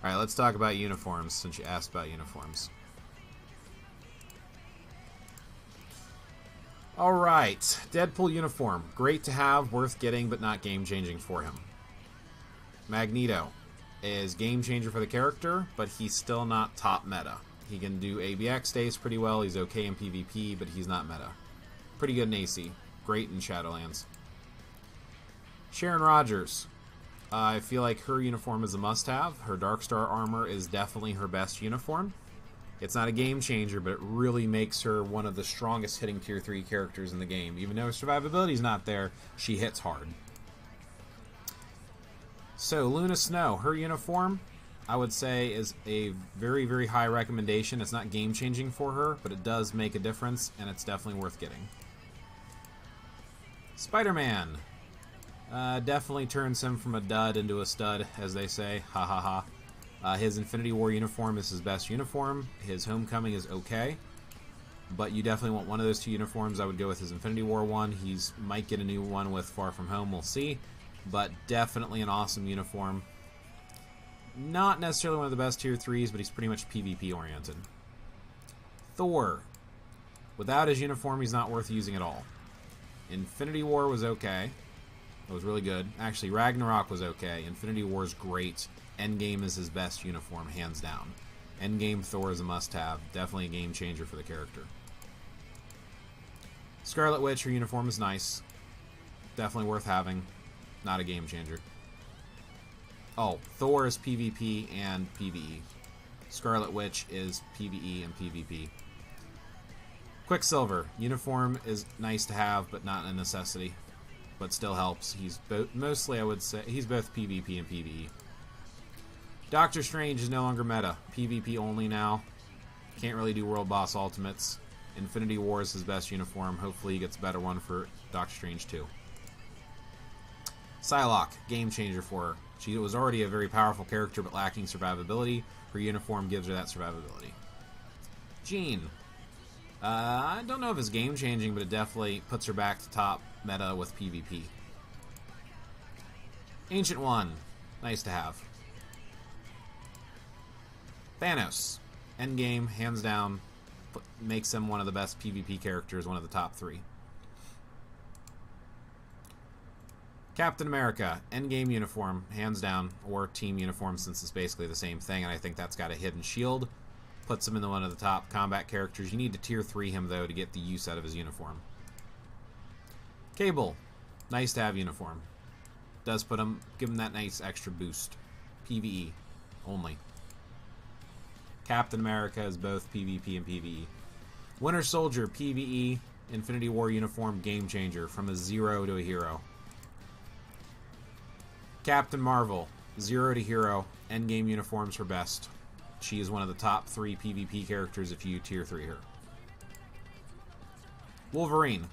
Alright, let's talk about uniforms, since you asked about uniforms. Alright, Deadpool uniform. Great to have, worth getting, but not game-changing for him. Magneto is game-changer for the character, but he's still not top meta. He can do ABX days pretty well, he's okay in PvP, but he's not meta. Pretty good in AC. Great in Shadowlands. Sharon Rogers. I feel like her uniform is a must-have. Her Darkstar armor is definitely her best uniform. It's not a game changer, but it really makes her one of the strongest hitting tier 3 characters in the game. Even though her survivability is not there, she hits hard. So, Luna Snow, her uniform, I would say, is a very, very high recommendation. It's not game changing for her, but it does make a difference, and it's definitely worth getting. Spider-Man. Definitely turns him from a dud into a stud, as they say. Ha ha ha. His Infinity War uniform is his best uniform. His Homecoming is okay. But you definitely want one of those two uniforms. I would go with his Infinity War one. He's might get a new one with Far From Home. We'll see. But definitely an awesome uniform. Not necessarily one of the best tier 3s, but he's pretty much PvP oriented. Thor. Without his uniform, he's not worth using at all. Infinity War was okay. It was really good. Actually, Ragnarok was okay. Infinity War is great. Endgame is his best uniform, hands down. Endgame Thor is a must-have. Definitely a game changer for the character. Scarlet Witch, her uniform is nice. Definitely worth having. Not a game changer. Oh, Thor is PvP and PvE. Scarlet Witch is PvE and PvP. Quicksilver. Uniform is nice to have, but not a necessity. But still helps. He's mostly, I would say, he's both PvP and PvE. Doctor Strange is no longer meta. PvP only now. Can't really do World Boss Ultimates. Infinity War is his best uniform. Hopefully he gets a better one for Doctor Strange 2. Psylocke, game changer for her. She was already a very powerful character, but lacking survivability. Her uniform gives her that survivability. Jean. I don't know if it's game changing, but it definitely puts her back to top meta with PvP. Ancient One. Nice to have. Thanos. Endgame, hands down, makes him one of the best PvP characters, one of the top 3. Captain America, Endgame uniform, hands down, or team uniform since it's basically the same thing, and I think that's got a hidden shield. Puts him in one of the top combat characters. You need to tier 3 him, though, to get the use out of his uniform. Cable, nice to have uniform. Does put him, give him that nice extra boost. PvE, only. Captain America is both PvP and PvE. Winter Soldier, PvE, Infinity War uniform, game changer, from a 0 to a hero. Captain Marvel, 0 to hero, endgame uniforms her best. She is one of the top 3 PvP characters if you tier 3 her. Wolverine,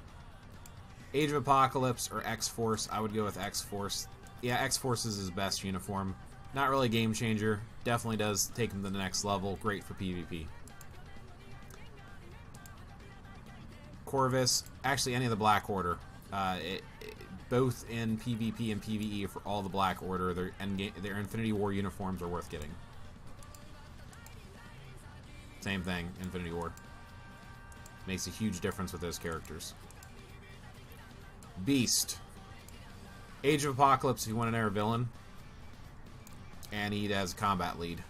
Age of Apocalypse or X-Force. I would go with X-Force. Yeah, X-Force is his best uniform. Not really a game changer. Definitely does take him to the next level. Great for PvP. Corvus. Actually, any of the Black Order. Both in PvP and PvE for all the Black Order. Their Infinity War uniforms are worth getting. Same thing, Infinity War. Makes a huge difference with those characters. Beast. Age of Apocalypse if you want an air villain. And he has combat lead.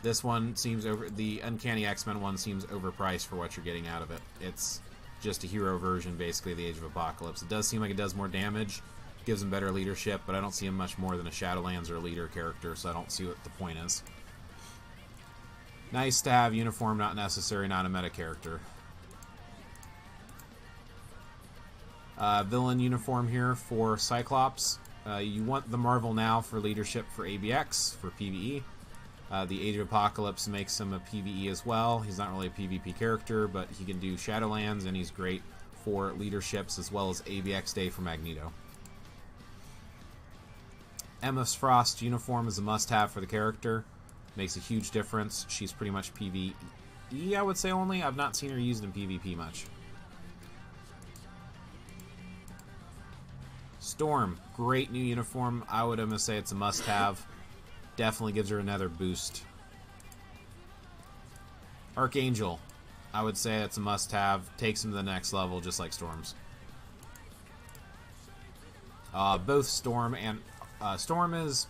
This one seems the Uncanny X-Men one seems overpriced for what you're getting out of it. It's just a hero version, basically, of the Age of Apocalypse. It does seem like it does more damage, gives him better leadership, but I don't see him much more than a Shadowlands or a leader character, so I don't see what the point is. Nice to have uniform, not necessary, not a meta character. Villain uniform here for Cyclops. You want the Marvel Now for leadership for ABX, for PvE. The Age of Apocalypse makes him a PvE as well. He's not really a PvP character, but he can do Shadowlands, and he's great for leaderships as well as ABX Day for Magneto. Emma Frost uniform is a must-have for the character. Makes a huge difference. She's pretty much PvE, I would say only. I've not seen her used in PvP much. Storm, great new uniform. I would almost say it's a must-have. Definitely gives her another boost. Archangel. I would say it's a must-have. Takes him to the next level, just like Storms. Both Storm and... Storm is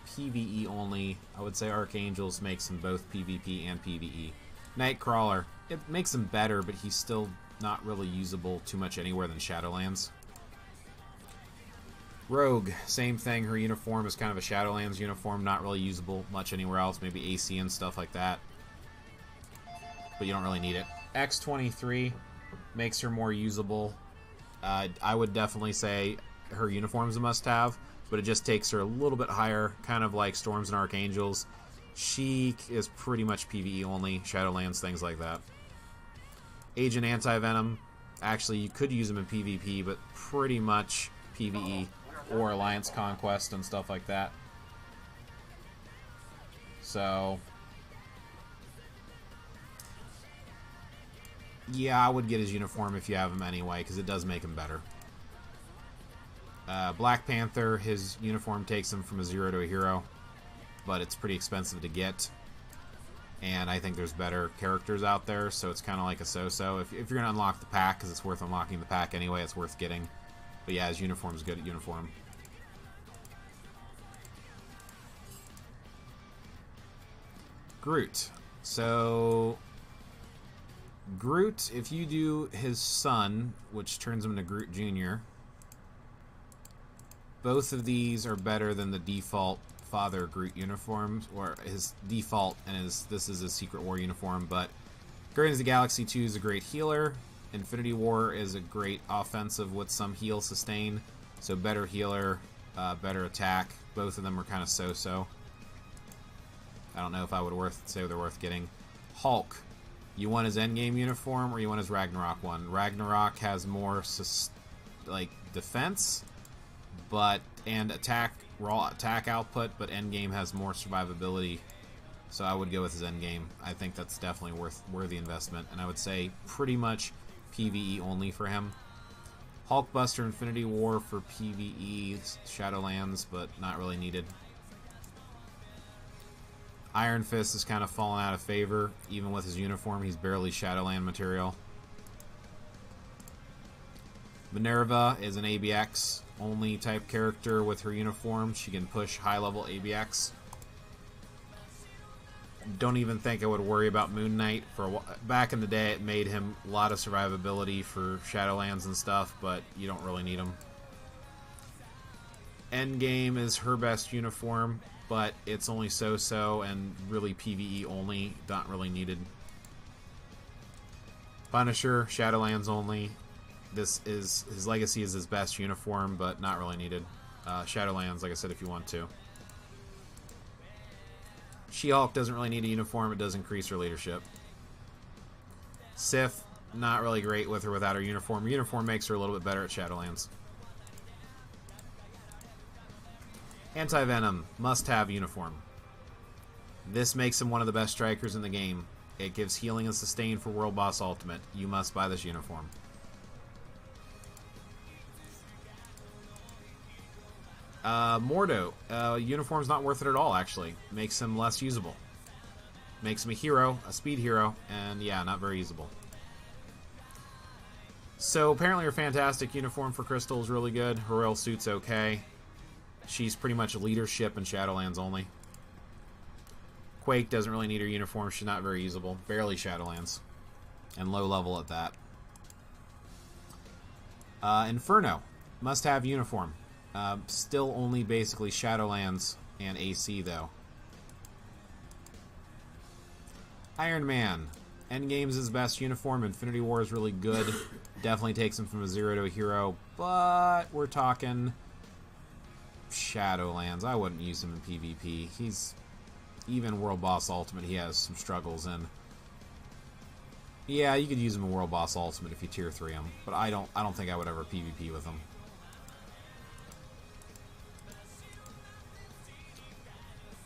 PvE only. I would say Archangels makes them both PvP and PvE. Nightcrawler. It makes him better, but he's still not really usable too much anywhere than Shadowlands. Rogue. Same thing. Her uniform is kind of a Shadowlands uniform. Not really usable much anywhere else. Maybe AC and stuff like that. But you don't really need it. X-23 makes her more usable. I would definitely say her uniform is a must-have, but it just takes her a little bit higher, kind of like Storms and Archangels. She is pretty much PvE only, Shadowlands, things like that. Agent Anti-Venom. Actually, you could use him in PvP, but pretty much PvE or Alliance Conquest and stuff like that. So... yeah, I would get his uniform if you have him anyway, because it does make him better. Black Panther, his uniform takes him from a 0 to a hero, but it's pretty expensive to get. And I think there's better characters out there, so it's kind of like a so-so. If you're going to unlock the pack, because it's worth unlocking the pack anyway, it's worth getting. But yeah, his uniform's good at uniform. Groot. So... Groot, if you do his son, which turns him into Groot Jr., both of these are better than the default Father Groot uniforms, or his default, and this is his Secret War uniform, but Guardians of the Galaxy 2 is a great healer. Infinity War is a great offensive with some heal sustain, so better healer, better attack. Both of them are kind of so-so. I don't know if I would say they're worth getting. Hulk. You want his endgame uniform, or you want his Ragnarok one? Ragnarok has more, defense, and raw attack output, but endgame has more survivability. So I would go with his endgame. I think that's definitely worthy investment, and I would say pretty much PvE only for him. Hulkbuster Infinity War for PvE, Shadowlands, but not really needed. Iron Fist has kind of fallen out of favor. Even with his uniform, he's barely Shadowland material. Minerva is an ABX only type character with her uniform. She can push high-level ABX. Don't even think I would worry about Moon Knight. Back in the day, it made him a lot of survivability for Shadowlands and stuff, but you don't really need him. Endgame is her best uniform, but it's only so-so and really PvE only, not really needed. Punisher, Shadowlands only. His legacy is his best uniform, but not really needed. Shadowlands, like I said, if you want to. She-Hulk doesn't really need a uniform, it does increase her leadership. Sif, not really great with her without her uniform. Her uniform makes her a little bit better at Shadowlands. Anti-Venom, must-have uniform. This makes him one of the best strikers in the game. It gives healing and sustain for World Boss Ultimate. You must buy this uniform. Mordo. Uniform's not worth it at all, actually. Makes him less usable. Makes him a hero, a speed hero, and yeah, not very usable. So apparently her Fantastic uniform for Crystal is really good. Her royal suit's okay. She's pretty much leadership and Shadowlands only. Quake doesn't really need her uniform. She's not very usable. Barely Shadowlands. And low level at that. Inferno. Must have uniform. Still only basically Shadowlands and AC though. Iron Man. Endgame's his best uniform. Infinity War is really good. Definitely takes him from a 0 to a hero. But we're talking Shadowlands. I wouldn't use him in PvP. He's even World Boss Ultimate. He has some struggles in. Yeah, you could use him in World Boss Ultimate if you tier 3 him, but I don't think I would ever PvP with him.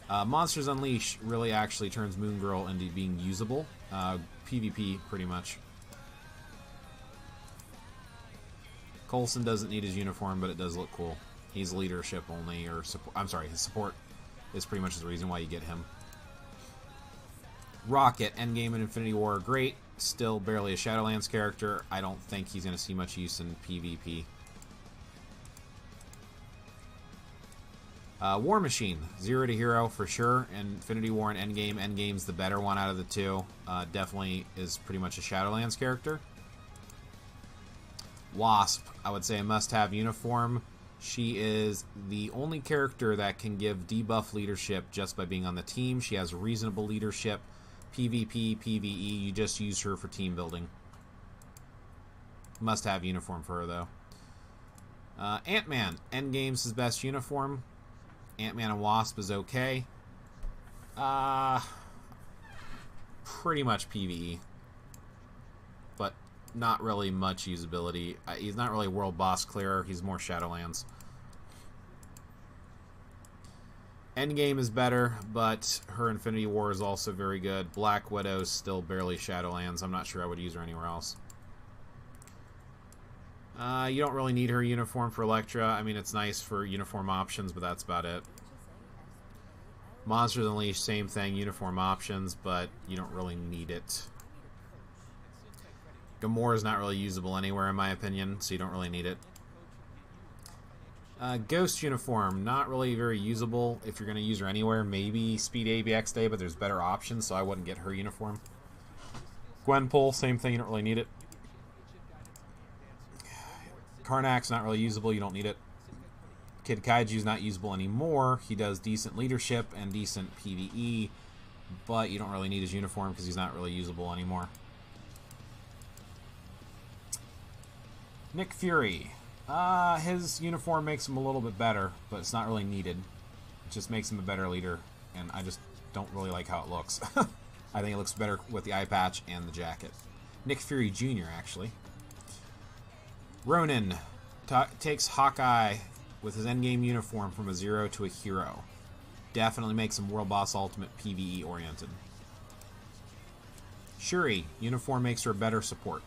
Monsters Unleashed really actually turns Moon Girl into being usable. PvP pretty much. Coulson doesn't need his uniform, but it does look cool. He's leadership only, or support. I'm sorry, his support. is pretty much the reason why you get him. Rocket, Endgame and Infinity War are great. Still barely a Shadowlands character. I don't think he's going to see much use in PvP. War Machine, 0 to hero for sure. Infinity War and Endgame. Endgame's the better one out of the two. Definitely is pretty much a Shadowlands character. Wasp, I would say a must-have uniform. She is the only character that can give debuff leadership just by being on the team. She has reasonable leadership. PvP, PvE, you just use her for team building. Must-have uniform for her, though. Ant-Man, Endgame's his best uniform. Ant-Man and Wasp is okay. Pretty much PvE. But not really much usability. He's not really world boss clearer. He's more Shadowlands. Endgame is better, but her Infinity War is also very good. Black Widow's still barely Shadowlands. I'm not sure I would use her anywhere else. You don't really need her uniform for Elektra. I mean, it's nice for uniform options, but that's about it. Monsters Unleashed, same thing, uniform options, but you don't really need it. Gamora is not really usable anywhere, in my opinion, so you don't really need it. Ghost uniform, not really very usable. If you're going to use her anywhere, maybe Speed ABX Day, but there's better options, so I wouldn't get her uniform. Gwenpool, same thing, you don't really need it. Karnak's not really usable, you don't need it. Kid Kaiju's not usable anymore. He does decent leadership and decent PvE, but you don't really need his uniform because he's not really usable anymore. Nick Fury. His uniform makes him a little bit better, but it's not really needed. It just makes him a better leader, and I just don't really like how it looks. I think it looks better with the eye patch and the jacket. Nick Fury Jr., actually. Ronin takes Hawkeye with his endgame uniform from a 0 to a hero. Definitely makes him World Boss Ultimate PvE oriented. Shuri, uniform makes her a better support.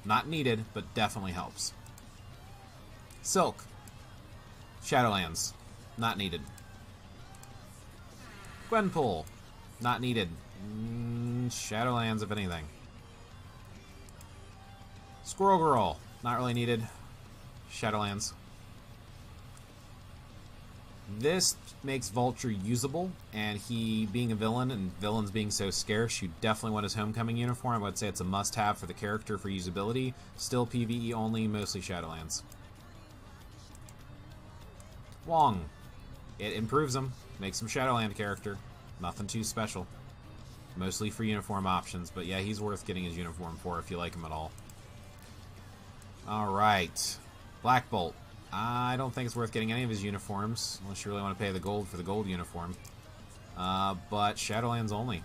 Not needed, but definitely helps. Silk, Shadowlands, not needed. Gwenpool, not needed. Shadowlands, if anything. Squirrel Girl, not really needed. Shadowlands. This makes Vulture usable, and he being a villain and villains being so scarce, you definitely want his Homecoming uniform. I would say it's a must-have for the character for usability. Still PvE only, mostly Shadowlands. Wong. It improves him, makes him Shadowland character. Nothing too special. Mostly for uniform options, but yeah, he's worth getting his uniform for if you like him at all. Alright. Black Bolt. I don't think it's worth getting any of his uniforms, unless you really want to pay the gold for the gold uniform. But Shadowlands only.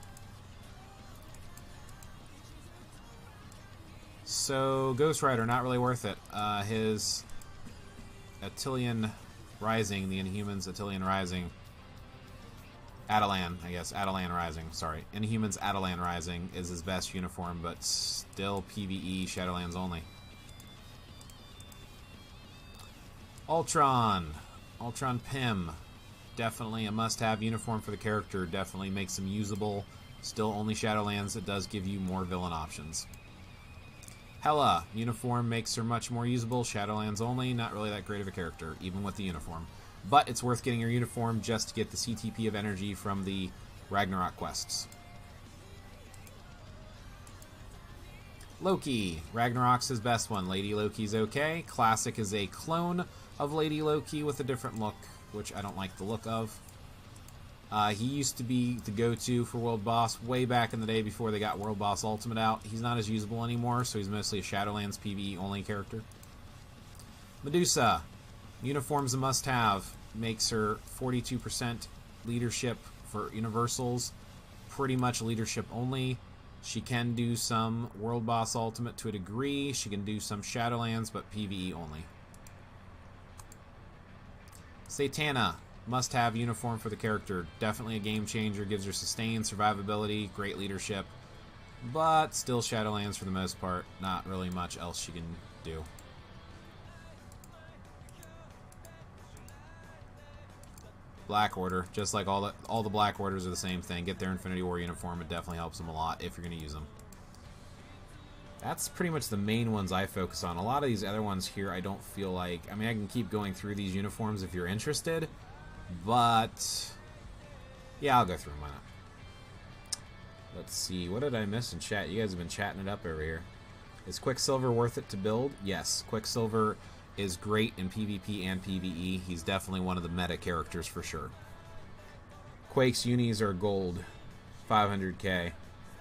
So, Ghost Rider, not really worth it. His Attilan Rising, the Inhumans Attilan Rising. Attilan, I guess. Attilan Rising, sorry. Inhumans Attilan Rising is his best uniform, but still PvE Shadowlands only. Ultron. Ultron Pym. Definitely a must-have uniform for the character. Definitely makes him usable. Still only Shadowlands. It does give you more villain options. Hela. Uniform makes her much more usable. Shadowlands only. Not really that great of a character, even with the uniform. But it's worth getting your uniform just to get the CTP of energy from the Ragnarok quests. Loki. Ragnarok's his best one. Lady Loki's okay. Classic is a clone of Lady Loki with a different look, which I don't like the look of. He used to be the go-to for World Boss way back in the day before they got World Boss Ultimate out. He's not as usable anymore, so he's mostly a Shadowlands PvE only character. Medusa. Uniform's a must-have. Makes her 42% leadership for Universals. Pretty much leadership only. She can do some World Boss Ultimate to a degree. She can do some Shadowlands, but PvE only. Satana. Must-have uniform for the character. Definitely a game changer. Gives her sustained survivability, great leadership. But still Shadowlands for the most part. Not really much else she can do. Black Order, just like all the Black Orders are the same thing. Get their Infinity War uniform. It definitely helps them a lot if you're going to use them. That's pretty much the main ones I focus on. A lot of these other ones here, I don't feel like... I mean, I can keep going through these uniforms if you're interested, but... yeah, I'll go through them. Why not? Let's see. What did I miss in chat? You guys have been chatting it up over here. Is Quicksilver worth it to build? Yes. Quicksilver is great in PvP and PvE. He's definitely one of the meta characters for sure. Quake's unis are gold, 500k,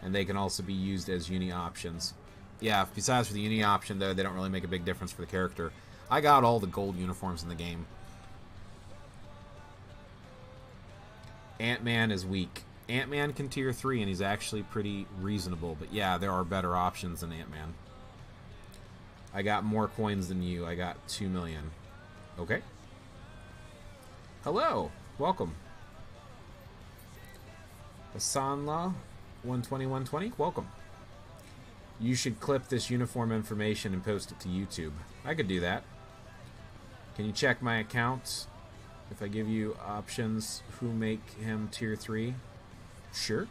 and they can also be used as uni options. Yeah, besides for the uni option, though, they don't really make a big difference for the character. I got all the gold uniforms in the game. Ant-Man is weak. Ant-Man can tier 3, and he's actually pretty reasonable. But yeah, there are better options than Ant-Man. I got more coins than you. I got 2 million. Okay. Hello. Welcome. Asanla 120. Welcome. You should clip this uniform information and post it to YouTube. I could do that. Can you check my account? If I give you options, who make him tier 3? Sure.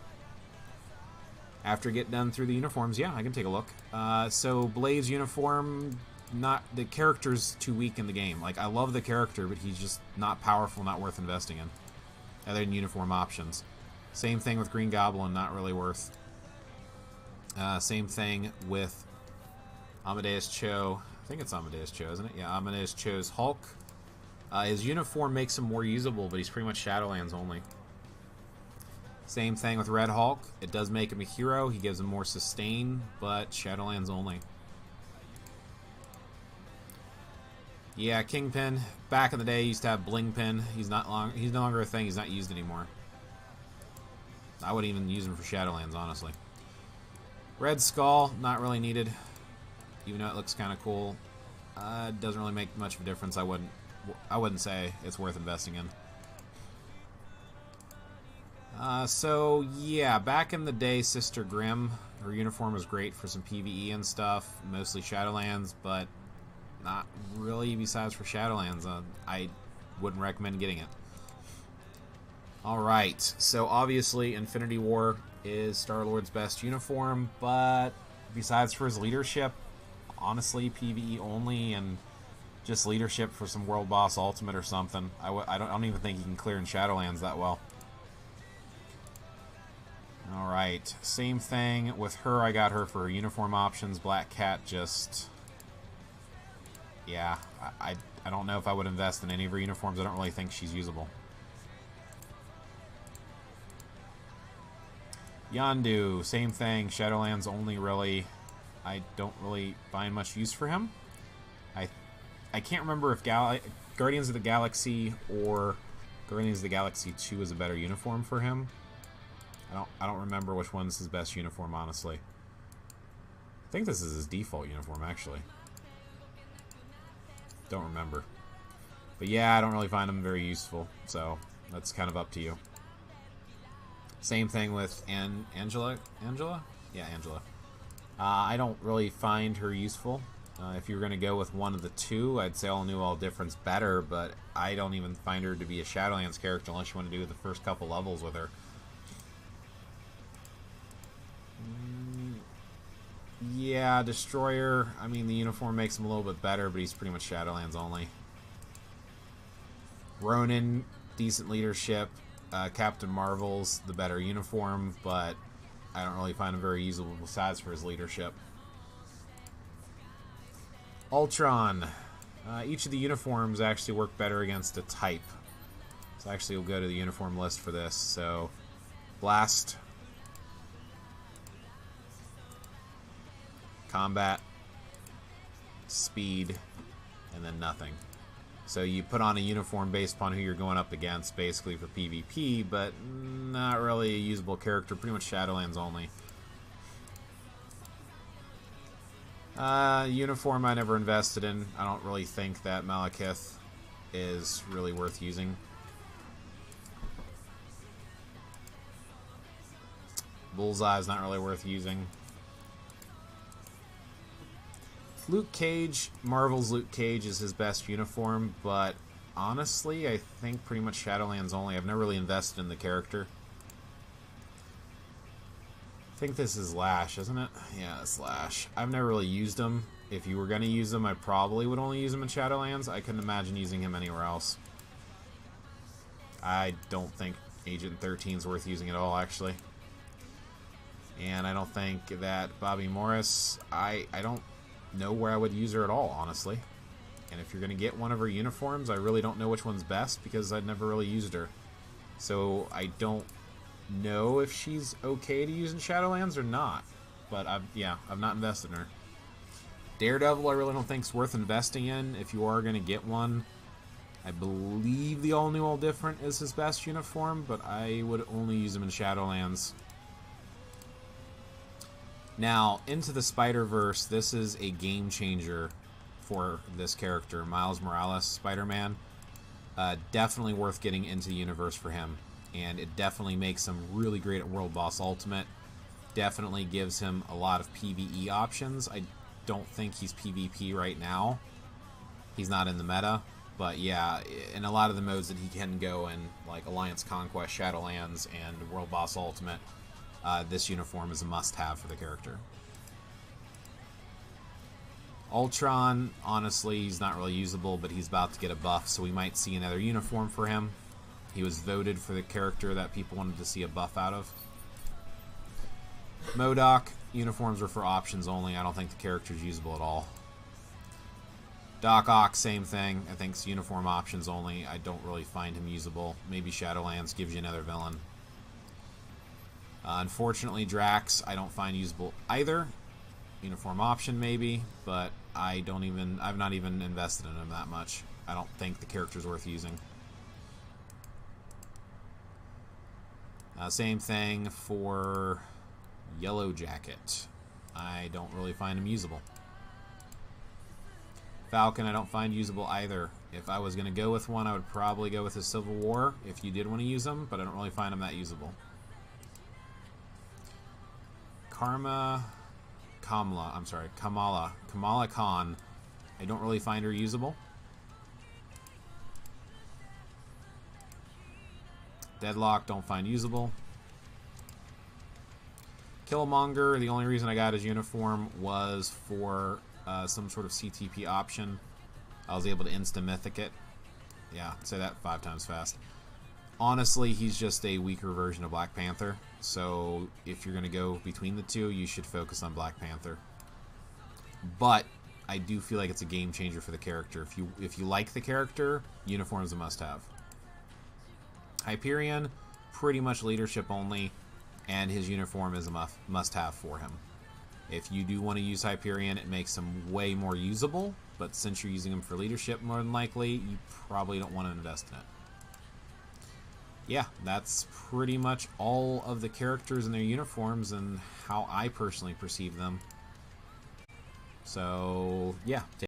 After get done through the uniforms, yeah, I can take a look. So Blade's uniform, the character's too weak in the game. Like, I love the character, but he's just not powerful, not worth investing in. Other than uniform options. Same thing with Green Goblin, not really worth. Same thing with Amadeus Cho. I think it's Amadeus Cho, isn't it? Yeah, Amadeus Cho's Hulk. His uniform makes him more usable, but he's pretty much Shadowlands only. Same thing with Red Hulk. It does make him a hero. He gives him more sustain, but Shadowlands only. Yeah, Kingpin. Back in the day, he used to have Bling Pin. He's no longer a thing. He's not used anymore. I wouldn't even use him for Shadowlands, honestly. Red Skull, not really needed. Even though it looks kind of cool. It doesn't really make much of a difference. I wouldn't say it's worth investing in. So, yeah, back in the day, Sister Grimm, her uniform was great for some PvE and stuff, mostly Shadowlands, but not really besides for Shadowlands. I wouldn't recommend getting it. Alright, so obviously Infinity War is Star-Lord's best uniform, but besides for his leadership, honestly, PvE only, and just leadership for some World Boss Ultimate or something. I don't even think he can clear in Shadowlands that well. Alright, same thing with her. I got her for uniform options. Black Cat just... yeah, I don't know if I would invest in any of her uniforms. I don't really think she's usable. Yondu, same thing. Shadowlands only, really. I don't really find much use for him. I can't remember if Guardians of the Galaxy or Guardians of the Galaxy 2 is a better uniform for him. I don't remember which one's his best uniform, honestly. I think this is his default uniform, actually. Don't remember. But yeah, I don't really find him very useful, so that's kind of up to you. Same thing with Angela? Yeah, Angela. I don't really find her useful. If you're going to go with one of the two, I'd say All New, All Different's better, but I don't even find her to be a Shadowlands character unless you want to do the first couple levels with her. Yeah, Destroyer, I mean, the uniform makes him a little bit better, but he's pretty much Shadowlands only. Ronin, decent leadership. Captain Marvel's the better uniform, but I don't really find him very usable besides for his leadership. Ultron. Each of the uniforms actually work better against a type. So actually we'll go to the uniform list for this. So, Blast. Combat. Speed. And then nothing. So you put on a uniform based upon who you're going up against, basically for PvP, but not really a usable character, pretty much Shadowlands only. Uniform I never invested in. I don't really think that Malekith is really worth using. Bullseye is not really worth using. Luke Cage, Marvel's Luke Cage is his best uniform, but honestly, I think pretty much Shadowlands only. I've never really invested in the character. I think this is Lash, isn't it? Yeah, it's Lash. I've never really used him. If you were going to use him, I probably would only use him in Shadowlands. I couldn't imagine using him anywhere else. I don't think Agent 13 is worth using at all, actually. And I don't think that Bobby Morris, I don't know where I would use her at all, honestly. And if you're going to get one of her uniforms, I really don't know which one's best because I've never really used her. So I don't know if she's okay to use in Shadowlands or not. But I've not invested in her. Daredevil I really don't think is worth investing in if you are going to get one. I believe the All New All Different is his best uniform, but I would only use him in Shadowlands. Now, Into the Spider-Verse, this is a game changer for this character, Miles Morales, Spider-Man. Definitely worth getting into the universe for him, and it definitely makes him really great at World Boss Ultimate. Definitely gives him a lot of PvE options. I don't think he's PvP right now. He's not in the meta, but yeah, in a lot of the modes that he can go in, like Alliance Conquest, Shadowlands, and World Boss Ultimate, this uniform is a must-have for the character. Ultron, honestly, he's not really usable, but he's about to get a buff, so we might see another uniform for him. He was voted for the character that people wanted to see a buff out of. MODOK, uniforms are for options only. I don't think the character's usable at all. Doc Ock, same thing. I think it's uniform options only. I don't really find him usable. Maybe Shadowlands gives you another villain. Unfortunately, Drax, I don't find usable either. Uniform option maybe, but I've not even invested in him that much. I don't think the character's worth using. Same thing for Yellow Jacket. I don't really find him usable. Falcon I don't find usable either. If I was going to go with one, I would probably go with his Civil War if you did want to use him, but I don't really find him that usable. Kamala Khan. I don't really find her usable. Deadlock, don't find usable. Killmonger, the only reason I got his uniform was for some sort of CTP option. I was able to insta-mythic it. Yeah, say that 5 times fast. Honestly, he's just a weaker version of Black Panther. So if you're going to go between the two, you should focus on Black Panther. But I do feel like it's a game changer for the character. If you like the character, uniform's a must-have. Hyperion, pretty much leadership only, and his uniform is a must-have for him. If you do want to use Hyperion, it makes him way more usable, but since you're using him for leadership more than likely, you probably don't want to invest in it. Yeah, that's pretty much all of the characters and their uniforms and how I personally perceive them. So, yeah.